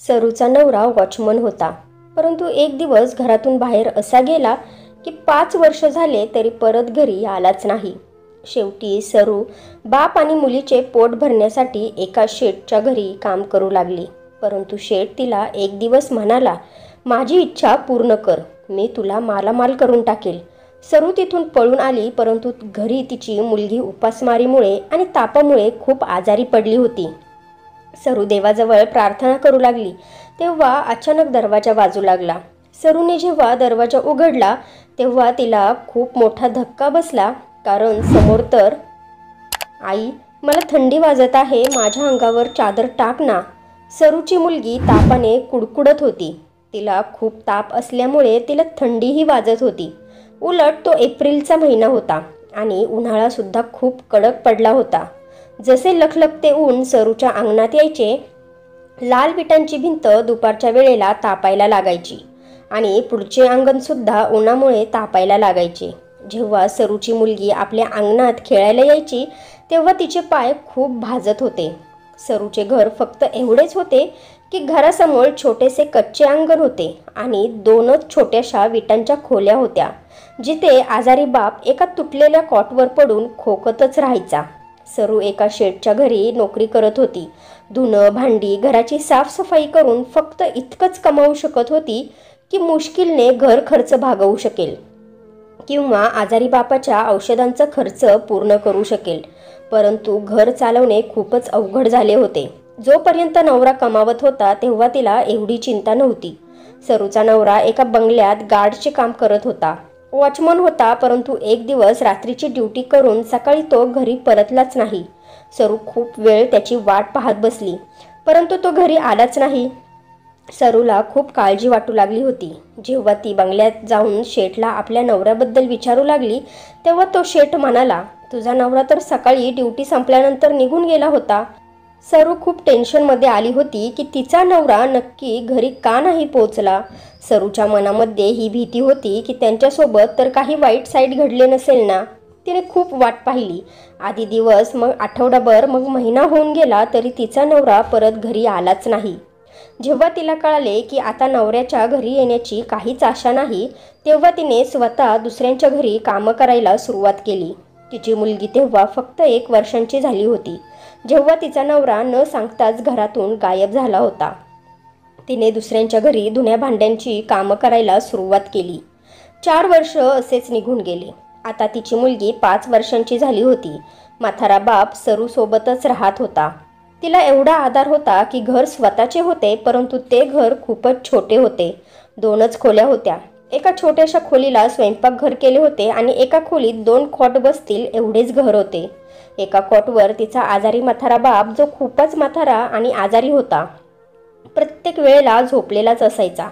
सरूचा नवरा वॉचमन होता, परंतु एक दिवस घरातून बाहेर असा गेला की 5 वर्ष झाले तरी परत घरी आलाच नाही. शेवटी सरू बाप आणि मुलीचे पोट भरण्यासाठी एका शेठच्या घरी काम करू लागली. परंतु शेठ तिला एक दिवस म्हणाला, माझी इच्छा पूर्ण कर, मी तुला मालामाल करून टाकेल. सरू तिथून पळून आली, परंतु घरी तिची मुलगी उपासमारीमुळे आणि तापामुळे खूप आजारी पडली होती. सरू देवाजवळ प्रार्थना करू लागली तेव्हा अचानक दरवाजा वाजू लागला. सरूने जेव्हा दरवाजा उघडला तेव्हा तिला खूप मोठा धक्का बसला, कारण समोर तर आई, मला थंडी वाजत आहे, माझ्या अंगावर चादर टाक ना. सरूची मुलगी तापाने कुडकुडत होती. तिला खूप ताप असल्यामुळे तिला थंडीही वाजत होती. उलट तो एप्रिलचा महिना होता आणि उन्हाळा सुद्धा खूप कडक पडला होता. जसे लखलखते ऊन सरूच्या अंगणात यायचे, लाल विटांची भिंत दुपारच्या वेळेला तापायला लागायची आणि पुढचे अंगणसुद्धा उन्हामुळे तापायला लागायचे. जेव्हा सरूची मुलगी आपल्या अंगणात खेळायला यायची तेव्हा तिचे पाय खूप भाजत होते. सरूचे घर फक्त एवढेच होते की घरासमोर छोटेसे कच्चे अंगण होते आणि 2च छोट्याशा विटांच्या खोल्या होत्या, जिथे आजारी बाप एका तुटलेल्या कॉटवर पडून खोकतच राहायचा. सरू एका शेठच्या घरी नोकरी करत होती. धुणं भांडी घराची साफसफाई करून फक्त इतकंच कमावू शकत होती की मुश्किलने घर खर्च भागवू शकेल किंवा आजारी बापाच्या औषधांचा खर्च पूर्ण करू शकेल. परंतु घर चालवणे खूपच अवघड झाले होते. जोपर्यंत नवरा कमावत होता तेव्हा तिला एवढी चिंता नव्हती. सरूचा नवरा एका बंगल्यात गार्डचे काम करत होता, वॉचमन होता. परंतु एक दिवस रात्रीची ड्युटी करून सकाळी तो घरी परतलाच नाही. सरू खूप वेळ त्याची वाट पाहत बसली, परंतु तो घरी आलाच नाही. सरूला खूप काळजी वाटू लागली होती. जेव्हा ती बंगल्यात जाऊन शेठला आपल्या नवऱ्याबद्दल विचारू लागली तेव्हा तो शेठ म्हणाला, तुझा नवरा तर सकाळी ड्युटी संपल्यानंतर निघून गेला होता. सरू खूप टेन्शनमध्ये आली होती की तिचा नवरा नक्की घरी का नाही पोहोचला. सरूच्या मनामध्ये ही भीती होती की त्यांच्यासोबत तर काही वाईट साईट घडले नसेल ना. तिने खूप वाट पाहिली. आधी दिवस, मग आठवडाभर, मग महिना होऊन गेला तरी तिचा नवरा परत घरी आलाच नाही. जेव्हा तिला कळाले की आता नवऱ्याच्या घरी येण्याची काहीच आशा नाही तेव्हा तिने स्वतः दुसऱ्यांच्या घरी कामं करायला सुरुवात केली. तिची मुलगी तेव्हा फक्त 1 वर्षांची झाली होती जेव्हा तिचा नवरा न सांगताच घरातून गायब झाला होता. तिने दुसऱ्यांच्या घरी धुण्या भांड्यांची कामं करायला सुरुवात केली. 4 वर्ष असेच निघून गेले. आता तिची मुलगी 5 वर्षांची झाली होती. म्हातारा बाप सरूसोबतच राहत होता. तिला एवढा आधार होता की घर स्वतःचे होते, परंतु ते घर खूपच छोटे होते. 2च खोल्या होत्या. एका छोट्याशा खोलीला स्वयंपाकघर केले होते आणि एका खोलीत 2 कॉट बसतील एवढेच घर होते. एका कॉटवर तिचा आजारी म्हातारा बाप, जो खूपच म्हातारा आणि आजारी होता, प्रत्येक वेळेला झोपलेलाच असायचा,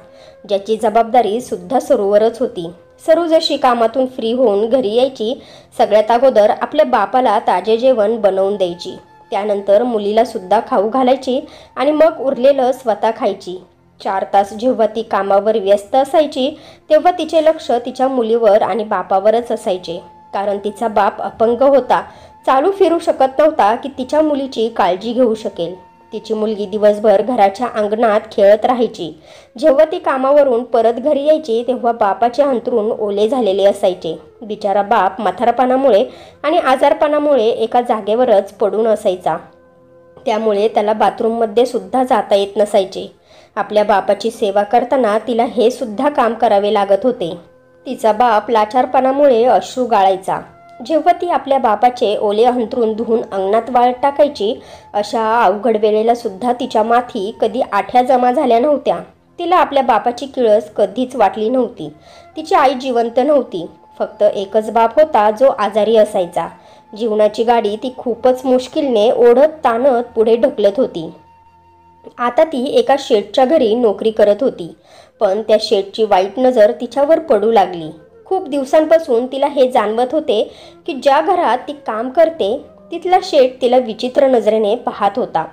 ज्याची जबाबदारी सुद्धा सरूवरच होती. सरू जशी कामातून फ्री होऊन घरी यायची, सगळ्यात अगोदर आपल्या बापाला ताजे जेवण बनवून द्यायची. त्यानंतर मुलीला सुद्धा खाऊ घालायची आणि मग उरलेलं स्वतः खायची. 4 तास जेव्हा ती कामावर व्यस्त असायची तेव्हा तिचे लक्ष तिच्या मुलीवर आणि बापावरच असायचे, कारण तिचा बाप अपंग होता, चालू फिरू शकत नव्हता की तिच्या मुलीची काळजी घेऊ शकेल. तिची मुलगी दिवसभर घराच्या अंगणात खेळत राहायची. जेव्हा ती कामावरून परत घरी यायची तेव्हा बापाचे अंथरूण ओले झालेले असायचे. बिचारा बाप म्हातारपणामुळे आणि आजारपणामुळे एका जागेवरच पडून असायचा, त्यामुळे त्याला बाथरूममध्ये सुद्धा जाता येत नसायचे. आपल्या बापाची सेवा करताना तिला हे सुद्धा काम करावे लागत होते. तिचा बाप लाचारपणामुळे अश्रू गाळायचा. जेव्हा ती आपल्या बापाचे ओले अंथरूण धुवून अंगणात वाळत टाकायची, अशा अवघड वेळेला सुद्धा तिच्या माथी कधी आठ्या जमा झाल्या नव्हत्या. तिला आपल्या बापाची किळस कधीच वाटली नव्हती. तिची आई जिवंत नव्हती. फक्त एकच बाप होता जो आजारी असायचा. जीवनाची गाडी ती खूपच मुश्किलने ओढत ताणत पुढे ढकलत होती. आता ती एका शेठच्या घरी नोकरी करत होती, पण त्या शेठची वाईट नजर तिच्यावर पडू लागली. खूप दिवसांपासून तिला हे जाणवत होते की ज्या घरात ती काम करते तिथला शेठ तिला विचित्र नजरेने पाहत होता.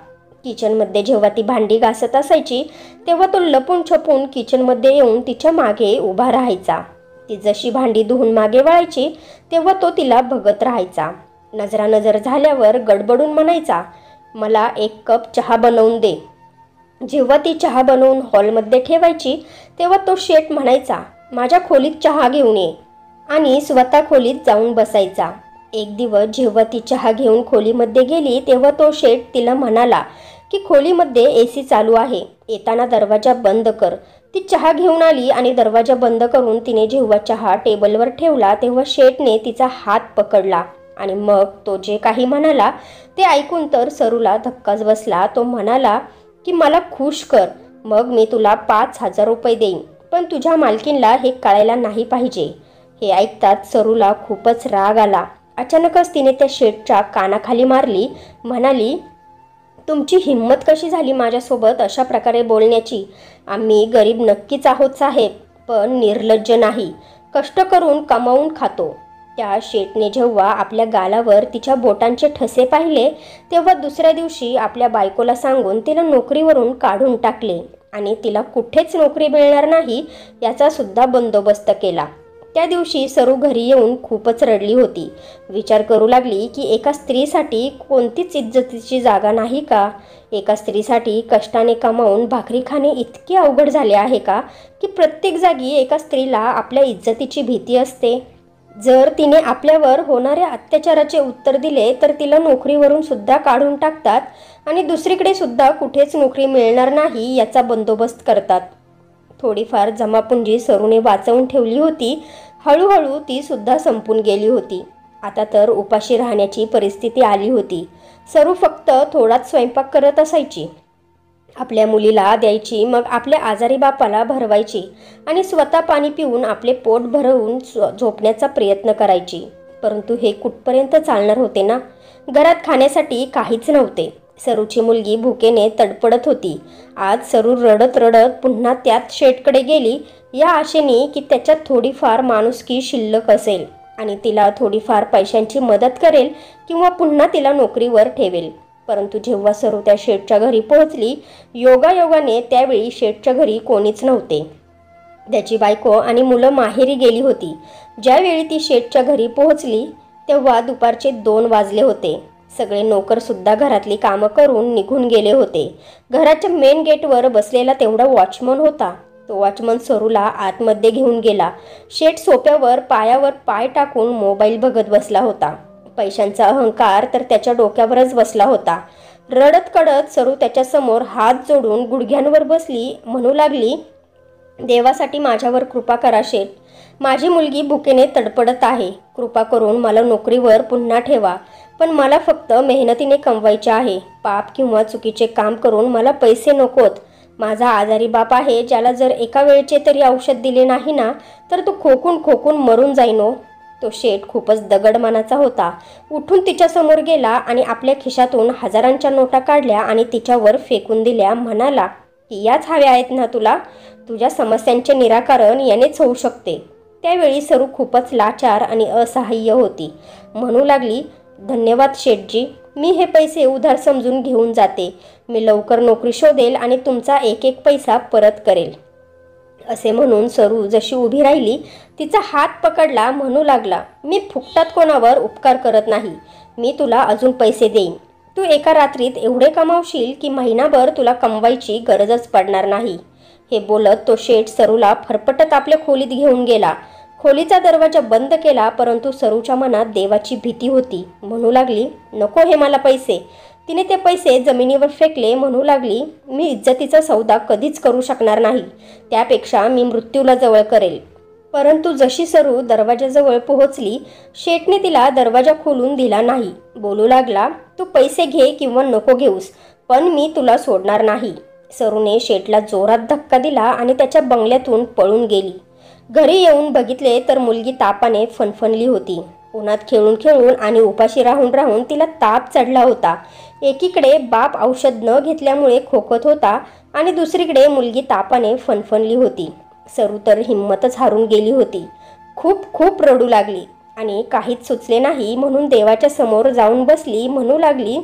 किचनमध्ये जेव्हा ती भांडी घासत असायची तेव्हा तो लपून छपून किचनमध्ये येऊन तिच्या मागे उभा राहायचा. ती जशी भांडी धुवून मागे वळायची तेव्हा तो तिला बघत राहायचा. नजरानजर झाल्यावर गडबडून म्हणायचा, मला 1 कप चहा बनवून दे. जेव्हा ती चहा बनवून हॉलमध्ये ठेवायची तेव्हा तो शेठ म्हणायचा, माझ्या खोलीत चहा घेऊन ये, आणि स्वतः खोलीत जाऊन बसायचा. एक दिवस जेव्हा ती चहा घेऊन खोलीमध्ये गेली तेव्हा तो शेठ तिला म्हणाला की खोलीमध्ये AC चालू आहे, येताना दरवाजा बंद कर. ती चहा घेऊन आली आणि दरवाजा बंद करून तिने जेव्हा चहा टेबलवर ठेवला तेव्हा शेठने तिचा हात पकडला आणि मग तो जे काही म्हणाला ते ऐकून तर सरूला धक्काच बसला. तो म्हणाला की मला खुश कर, मग मी तुला 5,000 रुपये देईन, पण तुझ्या मालकीणला हे कळायला नाही पाहिजे. हे ऐकताच सरूला खूपच राग आला. अचानकच तिने त्या शेठच्या कानाखाली मारली, म्हणाली, तुमची हिंमत कशी झाली माझ्यासोबत अशा प्रकारे बोलण्याची? आम्ही गरीब नक्कीच आहोत साहेब, पण निर्लज्ज नाही, कष्ट करून कमावून खातो. त्या शेठने जेव्हा आपल्या गालावर तिच्या बोटांचे ठसे पाहिले तेव्हा दुसऱ्या दिवशी आपल्या बायकोला सांगून तिला नोकरीवरून काढून टाकले आणि तिला कुठेच नोकरी मिळणार नाही याचा सुद्धा बंदोबस्त केला. त्या दिवशी सरू घरी येऊन खूपच रडली होती. विचार करू लागली की एका स्त्रीसाठी कोणतीच इज्जतीची जागा नाही का? एका स्त्रीसाठी कष्टाने कमावून भाकरी खाणे इतके अवघड झाले आहे का की प्रत्येक जागी एका स्त्रीला आपल्या इज्जतीची भीती असते? जर तिने आपल्यावर होणाऱ्या अत्याचाराचे उत्तर दिले तर तिला नोकरीवरून सुद्धा काढून टाकतात आणि दुसरीकडे सुद्धा कुठेच नोकरी मिळणार नाही याचा बंदोबस्त करतात. थोडीफार जमापुंजी सरूने वाचवून ठेवली होती. हळूहळू ती सुद्धा संपून गेली होती. आता तर उपाशी राहण्याची परिस्थिती आली होती. सरू फक्त थोडाच स्वयंपाक करत असायची. आपल्या मुलीला द्यायची, मग आपल्या आजारी बापाला भरवायची आणि स्वतः पाणी पिऊन आपले पोट भरवून झोपण्याचा प्रयत्न करायची. परंतु हे कुठपर्यंत चालणार होते ना? घरात खाण्यासाठी काहीच नव्हते. सरूची मुलगी भुकेने तडपडत होती. आज सरू रडत रडत पुन्हा त्याच शेठकडे गेली या आशेने की त्याच्यात थोडीफार माणुसकी शिल्लक असेल आणि तिला थोडीफार पैशांची मदत करेल किंवा पुन्हा तिला नोकरीवर ठेवेल. परंतु जेव्हा सरू त्या शेठच्या घरी पोहोचली, योगायोगाने त्यावेळी शेठच्या घरी कोणीच नव्हते. त्याची बायको आणि मुलं माहेरी गेली होती. ज्यावेळी ती शेठच्या घरी पोहोचली तेव्हा दुपारचे 2 वाजले होते. सगळे नोकरसुद्धा घरातली कामं करून निघून गेले होते. घराच्या मेन गेटवर बसलेला तेवढा वॉचमन होता. तो वॉचमन सरूला आतमध्ये घेऊन गेला. शेठ सोफ्यावर पायावर पाय टाकून मोबाईल बघत बसला होता. पैशांचा अहंकार तर त्याच्या डोक्यावरच बसला होता. रडत कडत सरू त्याच्यासमोर हात जोडून गुडघ्यांवर बसली. म्हणू लागली, देवासाठी माझ्यावर कृपा करा शेठ, माझी मुलगी भुकेने तडपडत आहे. कृपा करून मला नोकरीवर पुन्हा ठेवा, पण मला फक्त मेहनतीने कमवायचे आहे. पाप किंवा चुकीचे काम करून मला पैसे नकोत. माझा आजारी बाप आहे, ज्याला जर एका वेळचे तरी औषध दिले नाही ना तर तो खोकून खोकून मरून जाईन. तो शेठ खूपच दगड मनाचा होता. उठून तिच्यासमोर गेला आणि आपल्या खिशातून हजारांच्या नोटा काढल्या आणि तिच्यावर फेकून दिल्या. म्हणाला की याच हव्या आहेत ना तुला? तुझ्या समस्यांचे निराकरण यानेच होऊ शकते. त्यावेळी सरू खूपच लाचार आणि असहाय्य होती. म्हणू लागली, धन्यवाद शेठजी, मी हे पैसे उधार समजून घेऊन जाते. मी लवकर नोकरी शोधेल आणि तुमचा एक एक पैसा परत करेल. असे म्हणून सरू जशी उभी राहिली तिचा हात पकडला. म्हणू लागला, मी फुकटात कोणावर उपकार करत नाही. मी तुला अजून पैसे देईन. तू एका रात्रीत एवढे कमावशील की महिनाभर तुला कमवायची गरजच पडणार नाही. हे बोलत तो शेठ सरूला फरफटत आपल्या खोलीत घेऊन गेला. खोलीचा दरवाजा बंद केला, परंतु सरूच्या मनात देवाची भीती होती. म्हणू लागली, नको हे मला पैसे. तिने ते पैसे जमिनीवर फेकले. म्हणू लागली, मी इज्जतीचा सौदा कधीच करू शकणार नाही. त्यापेक्षा मी मृत्यूला जवळ करेल. परंतु जशी सरू दरवाजाजवळ पोहोचली, शेठने तिला दरवाजा खोलून दिला नाही. बोलू लागला, तू पैसे घे किंवा नको घेऊस, पण मी तुला सोडणार नाही. सरूने शेठला जोरात धक्का दिला आणि त्याच्या बंगल्यातून पळून गेली. घरी येऊन बघितले तर मुलगी तापाने फणफणली होती. उन्हात खेळून खेळून आणि उपाशी राहून राहून तिला ताप चढला होता. एकीकडे बाप औषध न घेतल्यामुळे खोकत होता आणि दुसरीकडे मुलगी तापाने फणफणली होती. सरू तर हिंमतच हारून गेली होती. खूप खूप रडू लागली आणि काहीच सुचले नाही म्हणून देवाच्या समोर जाऊन बसली. म्हणू लागली,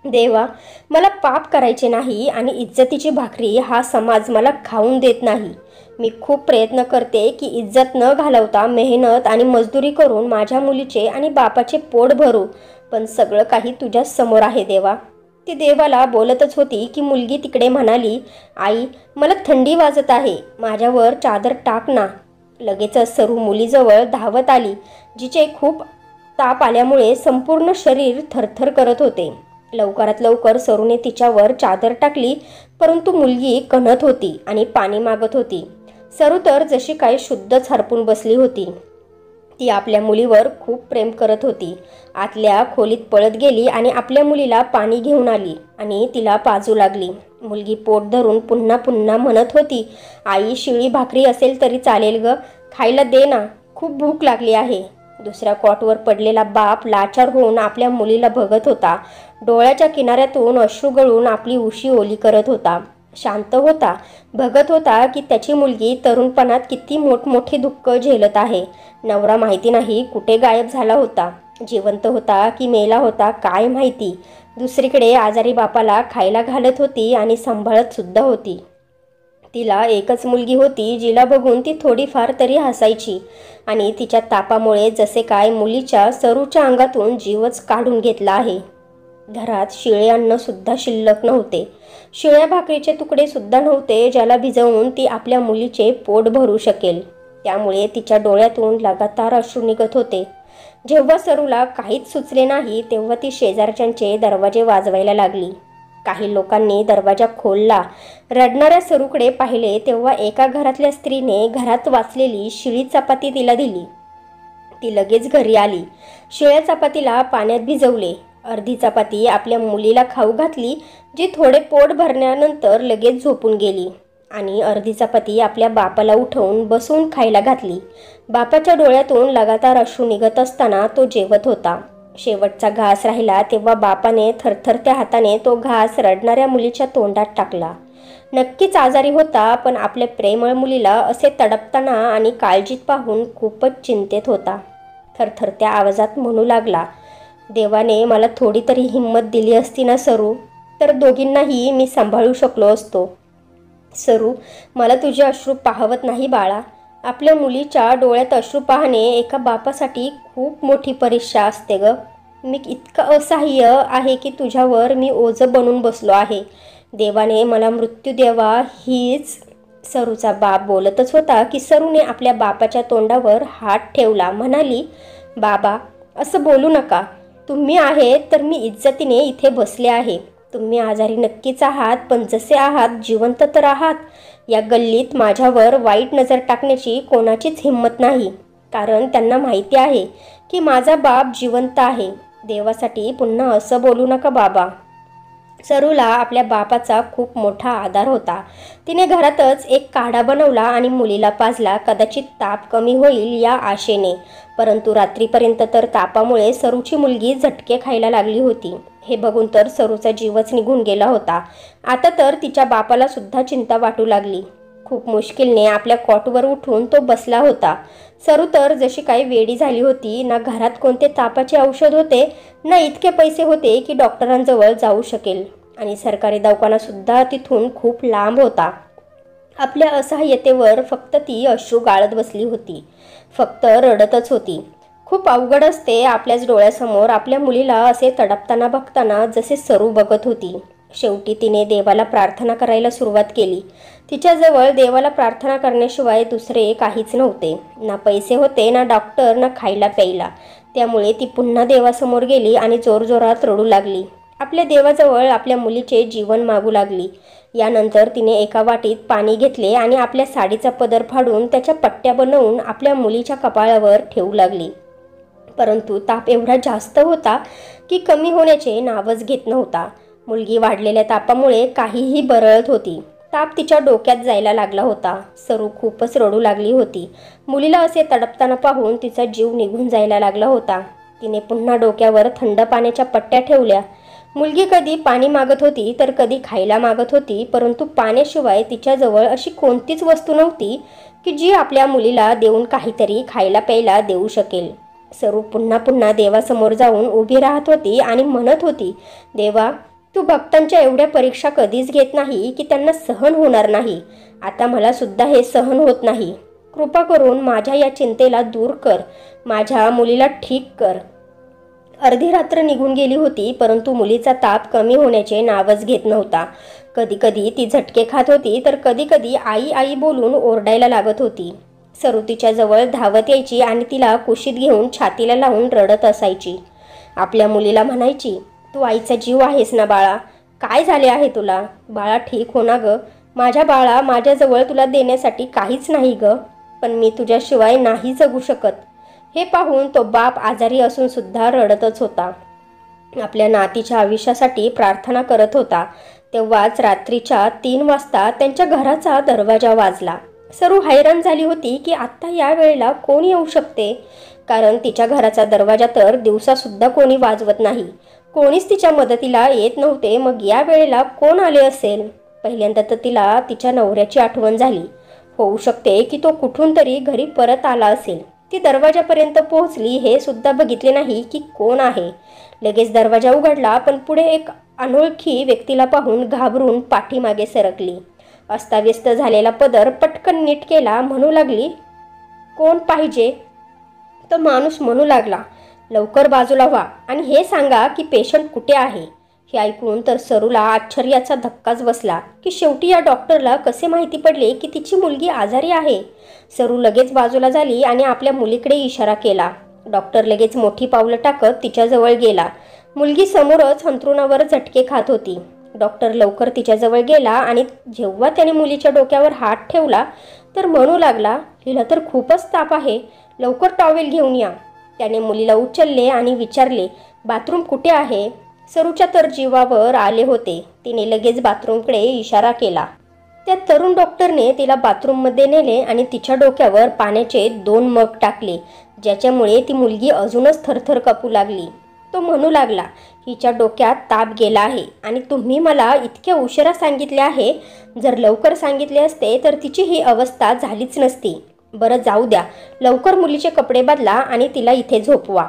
देवा, मला पाप करायचे नाही आणि इज्जतीची भाकरी हा समाज मला खाऊन देत नाही. मी खूप प्रयत्न करते की इज्जत न घालवता मेहनत आणि मजदुरी करून माझ्या मुलीचे आणि बापाचे पोट भरू, पण सगळं काही तुझ्या समोर आहे देवा. ती देवाला बोलतच होती की मुलगी तिकडे म्हणाली, आई मला थंडी वाजत आहे, माझ्यावर चादर टाक ना. लगेचच सरू मुलीजवळ धावत आली, जिचे खूप ताप आल्यामुळे संपूर्ण शरीर थरथर करत होते. लवकरात लवकर सरूने तिच्यावर चादर टाकली, परंतु मुलगी कणत होती आणि पाणी मागत होती. सरू तर जशी काही शुद्धच हरपून बसली होती. ती आपल्या मुलीवर खूप प्रेम करत होती. आतल्या खोलीत पळत गेली आणि आपल्या मुलीला पाणी घेऊन आली आणि तिला पाजू लागली. मुलगी पोट धरून पुन्हा पुन्हा म्हणत होती, आई शिळी भाकरी असेल तरी चालेल ग, खायला दे ना, खूप भूक लागली आहे. दुसऱ्या कॉटवर पडलेला बाप लाचार होऊन आपल्या मुलीला बघत होता. डोळ्याच्या किनाऱ्यातून अश्रू गळून आपली उशी ओली करत होता. शांत होता, बघत होता की त्याची मुलगी तरुणपणात किती मोठमोठी दुःख झेलत आहे. नवरा माहिती नाही कुठे गायब झाला होता, जिवंत होता की मेला होता काय माहिती. दुसरीकडे आजारी बापाला खायला घालत होती आणि सांभाळत सुद्धा होती. तिला एकच मुलगी होती, जिला बघून ती थोडीफार तरी हसायची आणि तिच्या तापामुळे जसे काय मुलीच्या सरूच्या अंगातून जीवच काढून घेतला आहे. घरात शिळे अन्न सुद्धा शिल्लक नव्हते. शिळ्या भाकरीचे तुकडे सुद्धा नव्हते ज्याला भिजवून ती आपल्या मुलीचे पोट भरू शकेल. त्यामुळे तिच्या डोळ्यातून लगातार अश्रू निघत होते. जेव्हा सरूला काहीच सुचले नाही तेव्हा ती शेजारच्यांचे दरवाजे वाजवायला लागली. काही लोकांनी दरवाजा खोलला. रडणाऱ्या सरूकडे पाहिले तेव्हा एका घरातल्या स्त्रीने घरात वाचलेली शिळी चपाती तिला दिली. ती लगेच घरी आली. शिळ्या चपातीला पाण्यात भिजवले. अर्धी चपाती आपल्या मुलीला खाऊ घातली, जी थोडे पोट भरण्यानंतर लगेच झोपून गेली, आणि अर्धी चपाती आपल्या बापाला उठवून बसून खायला घातली. बापाच्या डोळ्यातून लगातार अश्रू निघत असताना तो जेवत होता. शेवटचा घास राहिला तेव्हा बापाने थरथरत्या हाताने तो घास रडणाऱ्या मुलीच्या तोंडात टाकला. नक्कीच आजारी होता, पण आपल्या प्रेमळ मुलीला असे तडपताना आणि काळजीत पाहून खूपच चिंतेत होता. थरथरत्या आवाजात म्हणू लागला, देवाने मला थोडी तरी हिंमत दिली असती ना सरू, तर दोघींनाही मी सांभाळू शकलो असतो. सरू, मला तुझे अश्रू पाहवत नाही बाळा. आपल्या मुलीच्या डोळ्यात अश्रू पाहणे एका बापासाठी खूप मोठी परीक्षा असते ग. मी इतका असहाय्य आहे की तुझ्यावर मी ओझं बनून बसलो आहे. देवाने मला मृत्यू द्यावा हीच. सरूचा बाप बोलतच होता की सरूने आपल्या बापाच्या तोंडावर हात ठेवला. म्हणाली, बाबा असं बोलू नका. तुम्ही आहे तर मी इज्जतीने इथे बसले आहे. तुम्ही आजारी नक्कीच आहात, पण जसे आहात जिवंत तर आहात. या गल्लीत माझ्यावर वाईट नजर टाकण्याची कोणाचीच हिंमत नाही, कारण त्यांना माहिती आहे की माझा बाप जिवंत आहे. देवासाठी पुन्हा असं बोलू नका बाबा. सरूला आपल्या बापाचा खूप मोठा आधार होता. तिने घरातच एक काढा बनवला आणि मुलीला पाजला, कदाचित ताप कमी होईल या आशेने. परंतु रात्रीपर्यंत तर तापामुळे सरूची मुलगी झटके खायला लागली होती. हे बघून तर सरूचा जीवच निघून गेला होता. आता तर तिच्या बापाला सुद्धा चिंता वाटू लागली. खूप मुश्किलने आपल्या कॉटवर उठून तो बसला होता. सरू तर जशी काही वेडी झाली होती. ना घरात कोणते तापाचे औषध होते, ना इतके पैसे होते की डॉक्टरांजवळ जाऊ शकेल, आणि सरकारी दवाखाना सुद्धा तिथून खूप लांब होता. आपल्या असहाय्यतेवर फक्त ती अश्रू गाळत बसली होती, फक्त रडतच होती. खूप अवघड असते आपल्याच डोळ्यासमोर आपल्या मुलीला असे तडपताना बघताना जसे सरू बघत होती. शेवटी तिने देवाला प्रार्थना करायला सुरुवात केली. तिच्याजवळ देवाला प्रार्थना करण्याशिवाय दुसरे काहीच नव्हते. ना पैसे होते, ना डॉक्टर, ना खायला प्यायला. त्यामुळे ती पुन्हा देवासमोर गेली आणि जोरजोरात रडू लागली. आपल्या देवाजवळ आपल्या मुलीचे जीवन मागू लागली. यानंतर तिने एका वाटीत पाणी घेतले आणि आपल्या साडीचा पदर फाडून त्याच्या पट्ट्या बनवून आपल्या मुलीच्या कपाळावर ठेवू लागली. परंतु ताप एवढा जास्त होता की कमी होण्याचे नावच घेत नव्हता. मुलगी वाढलेल्या तापामुळे काहीही बरळत होती. ताप तिच्या डोक्यात जायला लागला होता. सरू खूपच रडू लागली होती. मुलीला असे तडपताना पाहून तिचा जीव निघून जायला लागला होता. तिने पुन्हा डोक्यावर थंड पाण्याच्या पट्ट्या ठेवल्या. मुलगी कधी पाणी मागत होती तर कधी खायला मागत होती, परंतु पाण्याशिवाय तिच्याजवळ अशी कोणतीच वस्तू नव्हती की जी आपल्या मुलीला देऊन काहीतरी खायला प्यायला देऊ शकेल. सरू पुन्हा पुन्हा देवासमोर जाऊन उभी राहत होती आणि म्हणत होती, देवा, तू भक्तांच्या एवढ्या परीक्षा कधीच घेत नाही की त्यांना सहन होणार नाही. आता मला सुद्धा हे सहन होत नाही. कृपा करून माझ्या या चिंतेला दूर कर. माझ्या मुलीला ठीक कर. अर्धी रात्र निघून गेली होती, परंतु मुलीचा ताप कमी होण्याचे नावच घेत नव्हता. कधीकधी ती झटके खात होती, तर कधीकधी आई आई बोलून ओरडायला लागत होती. सरू तिच्या जवळ धावत यायची आणि तिला कुशीत घेऊन छातीला लावून रडत असायची. आपल्या मुलीला म्हणायची, तू आईचा जीव आहेस ना बाळा, काय झाले आहे तुला? बाळा ठीक हो ना गं? माझ्या बाळा, माझ्याजवळ तुला देण्यासाठी काहीच नाही गं, पण मी तुझ्याशिवाय नाही जगू शकत. हे पाहून तो बाप आजारी असून सुद्धा रडतच होता. आपल्या नातीच्या आयुष्यासाठी प्रार्थना करत होता. तेव्हाच रात्रीच्या 3 वाजता त्यांच्या घराचा दरवाजा वाजला. सरू हैराण झाली होती की आत्ता या वेळेला कोण येऊ शकते, कारण तिच्या घराचा दरवाजा तर दिवसासुद्धा कोणी वाजवत नाही. कोणीच तिच्या मदतीला येत नव्हते. मग या वेळेला कोण आले असेल? पहिल्यांदा तर तिला तिच्या नवऱ्याची आठवण झाली. होऊ शकते की तो कुठून तरी घरी परत आला असेल. ती दरवाजापर्यंत पोहोचली, हे सुद्धा बघितले नाही की कोण आहे. लगेच दरवाजा उघडला, पण पुढे एक अनोळखी व्यक्तीला पाहून घाबरून पाठीमागे सरकली. अस्ताव्यस्त झालेला पदर पटकन नीट केला. म्हणू लागली, कोण पाहिजे? तो माणूस म्हणू लागला, लवकर बाजूला व्हा आणि हे सांगा की पेशंट कुठे आहे. हे ऐकून तर सरूला आश्चर्याचा धक्काच बसला की शेवटी या डॉक्टरला कसे माहिती पडले की तिची मुलगी आजारी आहे. सरू लगेच बाजूला झाली आणि आपल्या मुलीकडे इशारा केला. डॉक्टर लगेच मोठी पावलं टाकत तिच्याजवळ गेला. मुलगी समोरच अंथरुणावर झटके खात होती. डॉक्टर लवकर तिच्याजवळ गेला आणि जेव्हा त्याने मुलीच्या डोक्यावर हात ठेवला तर म्हणू लागला, हिला तर खूपच ताप आहे, लवकर टॉवेल घेऊन या. त्याने मुलीला उचलले आणि विचारले, बाथरूम कुठे आहे? सरूच्या तर जीवावर आले होते. तिने लगेच बाथरूमकडे इशारा केला. त्या तरुण डॉक्टरने तिला बाथरूममध्ये नेले आणि तिच्या डोक्यावर पाण्याचे 2 मग टाकले, ज्याच्यामुळे ती मुलगी अजूनच थरथर कापू लागली. तो म्हणू लागला, हिच्या डोक्यात ताप गेला आहे आणि तुम्ही मला इतक्या उशिरा सांगितले आहे. जर लवकर सांगितले असते तर तिची ही अवस्था झालीच नसती. बरं जाऊ द्या, लवकर मुलीचे कपडे बदला आणि तिला इथे झोपवा.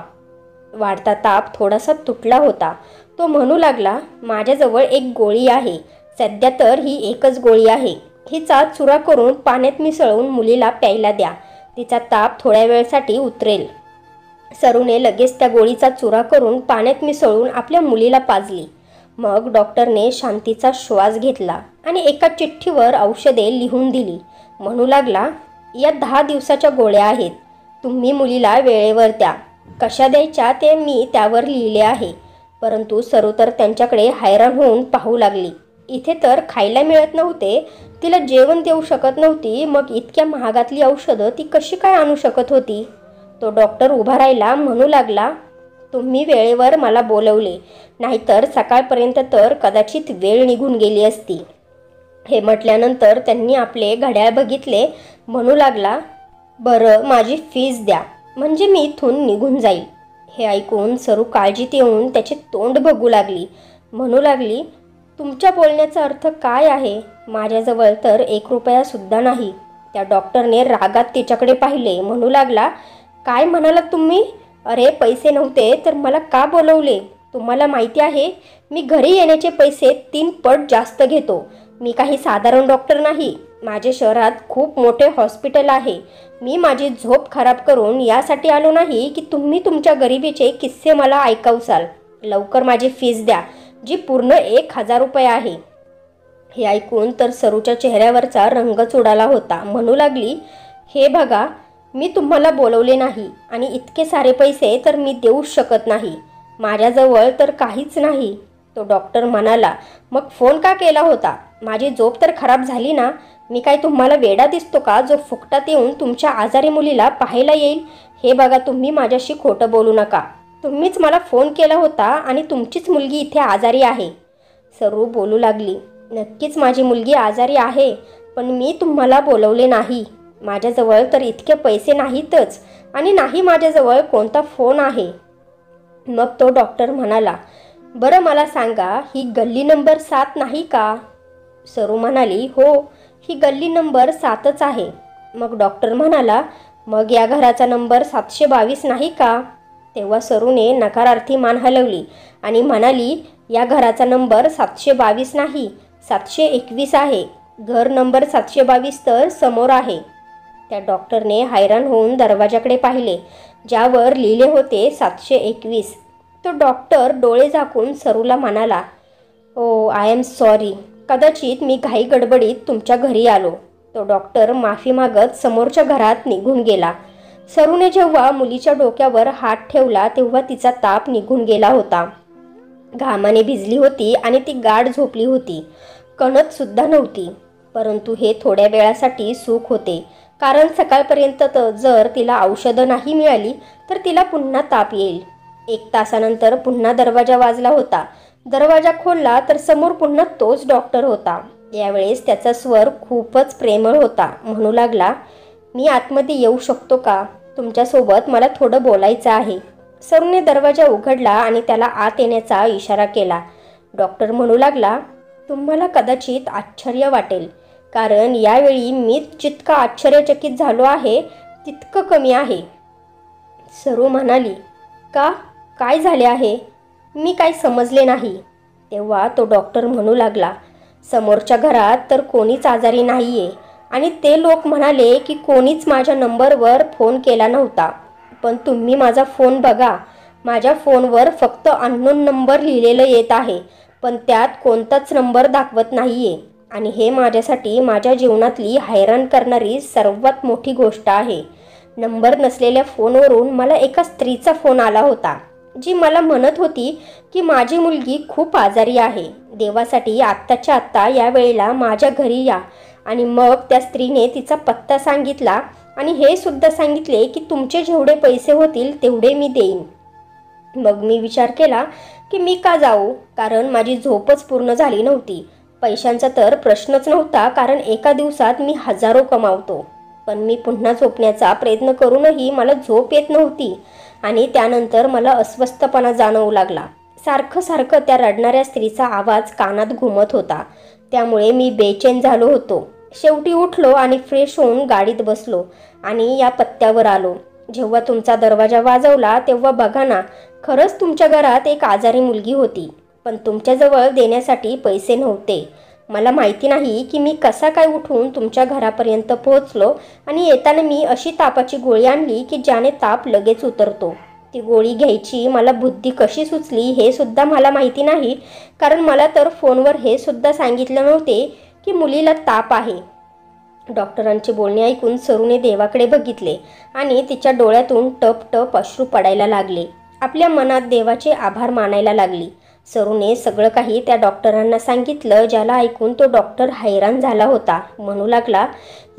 वाढता ताप थोडासा तुटला होता. तो म्हणू लागला, माझ्याजवळ एक गोळी आहे. सध्या तर ही एकच गोळी आहे. हिचा चुरा करून पाण्यात मिसळून मुलीला प्यायला द्या. तिचा ताप थोड्या वेळसाठी उतरेल. सरूने लगेच त्या गोळीचा चुरा करून पाण्यात मिसळून आपल्या मुलीला पाजली. मग डॉक्टरने शांतीचा श्वास घेतला आणि एका चिठ्ठीवर औषधे लिहून दिली. म्हणू लागला, या 10 दिवसाच्या गोळ्या आहेत. तुम्ही मुलीला वेळेवर द्या. कशा द्यायच्या ते मी त्यावर लिहिले आहे. परंतु सरू तर त्यांच्याकडे हैराण होऊन पाहू लागली. इथे तर खायला मिळत नव्हते, तिला जेवण देऊ शकत नव्हती, मग इतक्या महागातली औषधं ती कशी काय आणू शकत होती? तो डॉक्टर उभा राहिला. म्हणू लागला, तुम्ही वेळेवर मला बोलवले, नाहीतर सकाळपर्यंत तर कदाचित वेळ निघून गेली असती. हे म्हटल्यानंतर त्यांनी आपले घड्याळ बघितले. म्हणू लागला, बरं माझी फीस द्या, म्हणजे मी इथून निघून जाईल. हे ऐकून सरू काळजीत येऊन त्याचे तोंड बघू लागली. म्हणू लागली, तुमच्या बोलण्याचा अर्थ काय आहे? माझ्याजवळ तर 1 रुपयासुद्धा नाही. त्या डॉक्टरने रागात तिच्याकडे पाहिले. म्हणू लागला, काय म्हणालात तुम्ही? अरे पैसे नव्हते तर मला का बोलवले? तुम्हाला माहिती आहे मी घरी येण्याचे पैसे 3 पट जास्त घेतो. मी काही साधारण डॉक्टर नाही. माझे शहरात खूप मोठे हॉस्पिटल आहे. मी माझी झोप खराब करून यासाठी आलो नाही की तुम्ही तुमच्या गरिबीचे किस्से मला ऐकवसाल. लवकर माझी फीस द्या, जी पूर्ण 1000 रुपये आहे. हे ऐकून तर सरूच्या चेहऱ्यावरचा रंगच उडाला होता. म्हणू लागली, हे बघा, मी तुम्हाला बोलवले नाही आणि इतके सारे पैसे तर मी देऊच शकत नाही. माझ्याजवळ तर काहीच नाही. तो डॉक्टर म्हणाला, मग फोन का केला होता? माझी झोप तर खराब झाली ना. मी काय तुम्हाला वेडा दिसतो का, जो फुकटात येऊन तुमच्या आजारी मुलीला पाहायला येईल? हे बघा, तुम्ही माझ्याशी खोटं बोलू नका. तुम्हीच मला फोन केला होता आणि तुमचीच मुलगी इथे आजारी आहे. सरू बोलू लागली, नक्कीच माझी मुलगी आजारी आहे, पण मी तुम्हाला बोलवले नाही. माझ्याजवळ तर इतके पैसे नाहीतच आणि नाही माझ्याजवळ कोणता फोन आहे. मग तो डॉक्टर म्हणाला, बरं मला सांगा, ही गल्ली नंबर 7 नाही का? सरू म्हणाली, हो, ही गल्ली नंबर 7च आहे. मग डॉक्टर म्हणाला, मग या घराचा नंबर 722 नाही का? तेव्हा सरूने नकारार्थी मान हलवली आणि म्हणाली, या घराचा नंबर 722 नाही, 721 आहे. घर नंबर 722 तर समोर आहे. त्या डॉक्टरने हैराण होऊन दरवाजाकडे पाहिले, ज्यावर लिहिले होते 721. तो डॉक्टर डोळे झाकून सरूला म्हणाला, ओ आय एम सॉरी, कदाचित मी घाई गडबडीत तुमच्या घरी आलो. तो डॉक्टर माफी मागत समोरच्या घरात निघून गेला. सरूने जेव्हा मुलीच्या डोक्यावर हात ठेवला तेव्हा तिचा ताप निघून गेला होता. घामाने भिजली होती आणि ती गाढ झोपली होती. कणत सुद्धा नव्हती. परंतु हे थोड्या वेळासाठी सुख होते, कारण सकाळपर्यंत जर तिला औषधं नाही मिळाली तर तिला पुन्हा ताप येईल. 1 तासानंतर पुन्हा दरवाजा वाजला होता. दरवाजा खोलला तर समोर पुन्हा तोच डॉक्टर होता. यावेळेस त्याचा स्वर खूपच प्रेमळ होता. म्हणू लागला, मी आतमध्ये येऊ शकतो का? तुमच्यासोबत मला थोडं बोलायचं आहे. सरूने दरवाजा उघडला आणि त्याला आत येण्याचा इशारा केला. डॉक्टर म्हणू लागला, तुम्हाला कदाचित आश्चर्य वाटेल, कारण यावेळी मी जितका आश्चर्यचकित झालो आहे तितकं कमी आहे. सरू म्हणाली, का? काय झाले आहे? मी काय समजले नाही. तेव्हा तो डॉक्टर म्हणू लागला, समोरच्या घरात तर कोणीच आजारी नाहीये आणि ते लोक म्हणाले की कोणीच माझ्या नंबरवर फोन केला नव्हता. पण तुम्ही माझा फोन बघा. माझ्या फोनवर फक्त अननोन नंबर लिहिलेलं येत आहे, पण त्यात कोणताच नंबर दाखवत नाहीये. आणि हे माझ्यासाठी माझ्या जीवनातली हैराण करणारी सर्वात मोठी गोष्ट आहे. नंबर नसलेल्या फोनवरून मला एका स्त्रीचा फोन आला होता, जी मला म्हणत होती की माझी मुलगी खूप आजारी आहे. देवासाठी आत्ताच्या आत्ता या वेळेला माझ्या घरी या. आणि मग त्या स्त्रीने तिचा पत्ता सांगितला आणि हे सुद्धा सांगितले की तुमचे जेवढे पैसे होतील तेवढे मी देईन. मग मी विचार केला की मी का जाऊ, कारण माझी झोपच पूर्ण झाली नव्हती. पैशांचा तर प्रश्नच नव्हता, कारण एका दिवसात मी हजारो कमावतो. पण मी पुन्हा झोपण्याचा प्रयत्न करूनही मला झोप येत नव्हती आणि त्यानंतर मला अस्वस्थपणा जाणवू लागला. सारखं सारखं त्या रडणाऱ्या स्त्रीचा आवाज कानात घुमत होता. त्यामुळे मी बेचैन झालो होतो. शेवटी उठलो आणि फ्रेश होऊन गाडीत बसलो आणि या पत्त्यावर आलो. जेव्हा तुमचा दरवाजा वाजवला तेव्हा बघा ना, खरंच तुमच्या घरात एक आजारी मुलगी होती, पण तुमच्याजवळ देण्यासाठी पैसे नव्हते. मला माहिती नाही की मी कसा काय उठून तुमच्या घरापर्यंत पोहोचलो आणि येताना मी अशी तापाची गोळी आणली की ज्याने ताप लगेच उतरतो. ती गोळी घ्यायची मला बुद्धी कशी सुचली हे सुद्धा मला माहिती नाही, कारण मला तर फोनवर हे सुद्धा सांगितलं नव्हते की मुलीला ताप आहे. डॉक्टरांचे बोलणे ऐकून सरूने देवाकडे बघितले आणि तिच्या डोळ्यातून टप टप अश्रू पडायला लागले. आपल्या मनात देवाचे आभार मानायला लागली. सरूने सगळं काही त्या डॉक्टरांना सांगितलं, ज्याला ऐकून तो डॉक्टर हैराण झाला होता. म्हणू लागला,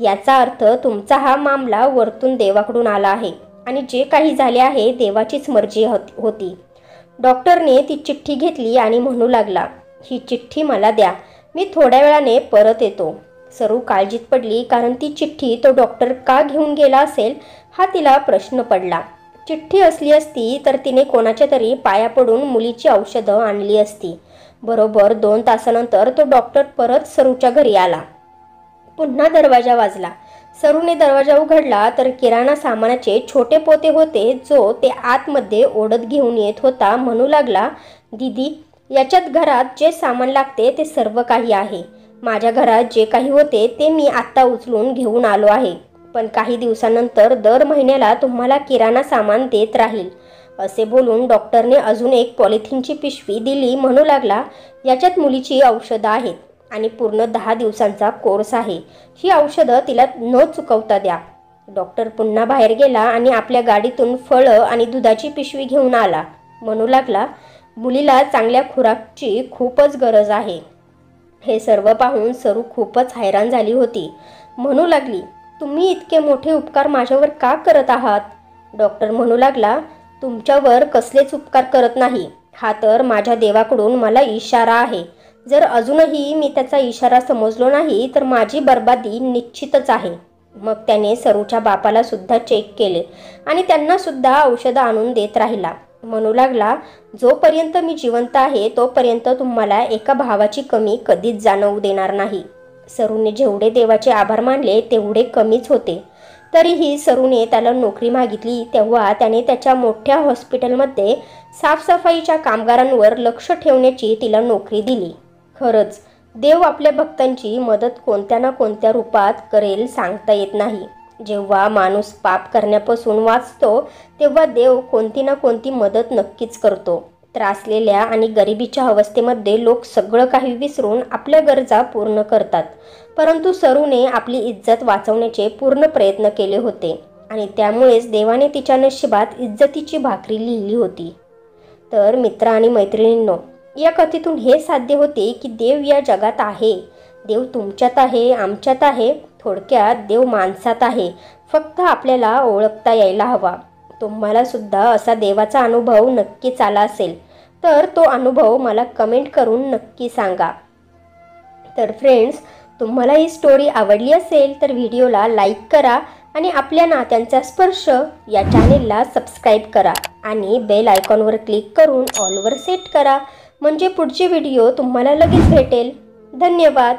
याचा अर्थ तुमचा हा मामला वरतून देवाकडून आला आहे आणि जे काही झाले आहे देवाचीच मर्जी होती. डॉक्टरने ती चिठ्ठी घेतली आणि म्हणू लागला, ही चिठ्ठी मला द्या, मी थोड्या वेळाने परत येतो. सरू काळजीत पडली, कारण ती चिठ्ठी तो डॉक्टर का घेऊन गेला असेल हा तिला प्रश्न पडला. चिठ्ठी असली असती तर तिने कोणाच्या तरी पाया पडून मुलीची औषधं आणली असती. बरोबर 2 तासानंतर तो डॉक्टर परत सरूच्या घरी आला. पुन्हा दरवाजा वाजला. सरूने दरवाजा उघडला तर किराणा सामानाचे छोटे पोते होते, जो ते आतमध्ये ओढत घेऊन येत होता. म्हणू लागला, दीदी, याच्यात घरात जे सामान लागते ते सर्व काही आहे. माझ्या घरात जे काही होते ते मी आत्ता उचलून घेऊन आलो आहे, पण काही दिवसानंतर दर महिन्याला तुम्हाला किराणा सामान देत राहील. असे बोलून डॉक्टरने अजून एक पॉलिथिनची पिशवी दिली. म्हणू लागला, याच्यात मुलीची औषधं आहेत आणि पूर्ण 10 दिवसांचा कोर्स आहे. ही औषधं तिला न चुकवता द्या. डॉक्टर पुन्हा बाहेर गेला आणि आपल्या गाडीतून फळं आणि दुधाची पिशवी घेऊन आला. म्हणू लागला, मुलीला चांगल्या खुराकची खूपच गरज आहे. हे सर्व पाहून सरू खूपच हैराण झाली होती. म्हणू लागली, तुम्ही इतके मोठे उपकार माझ्यावर का करत आहात? डॉक्टर म्हणू लागला, तुमच्यावर कसलेच उपकार करत नाही. हा तर माझ्या देवाकडून मला इशारा आहे. जर अजूनही मी त्याचा इशारा समजलो नाही तर माझी बर्बादी निश्चितच आहे. मग त्याने सरूच्या बापाला सुद्धा चेक केले आणि त्यांना सुद्धा औषधं आणून देत राहिला. म्हणू लागला, जोपर्यंत मी जिवंत आहे तोपर्यंत तुम्हाला एका भावाची कमी कधीच जाणवू देणार नाही. सरूने जेवढे देवाचे आभार मानले तेवढे कमीच होते. तरीही सरूने त्याला नोकरी मागितली तेव्हा त्याने त्याच्या मोठ्या हॉस्पिटलमध्ये साफसफाईच्या कामगारांवर लक्ष ठेवण्याची तिला नोकरी दिली. खरंच देव आपल्या भक्तांची मदत कोणत्या ना कोणत्या रूपात करेल सांगता येत नाही. जेव्हा माणूस पाप करण्यापासून वाचतो तेव्हा देव कोणती ना कोणती मदत नक्कीच करतो. त्रासलेल्या आणि गरिबीच्या अवस्थेमध्ये लोक सगळं काही विसरून आपल्या गरजा पूर्ण करतात, परंतु सरूने आपली इज्जत वाचवण्याचे पूर्ण प्रयत्न केले होते आणि त्यामुळेच देवाने तिच्या नशिबात इज्जतीची भाकरी लिहिली होती. तर मित्र आणि मैत्रिणींनो, या कथेतून हे साध्य होते की देव या जगात आहे, देव तुमच्यात आहे, आमच्यात आहे. थोडक्यात देव माणसात आहे, फक्त आपल्याला ओळखता यायला हवा. तुम्हाला सुद्धा असा देवाचा अनुभव नक्कीच आला असेल तर तो अनुभव मला कमेंट करून नक्की सांगा. तर फ्रेंड्स, तुम्हाला ही स्टोरी आवडली असेल तर व्हिडिओला लाईक करा आणि आपल्या नात्यांचा स्पर्श या चॅनेलला सबस्क्राईब करा आणि बेल आयकॉनवर क्लिक करून ऑलवर सेट करा, म्हणजे पुढचे व्हिडिओ तुम्हाला लगेच भेटेल. धन्यवाद.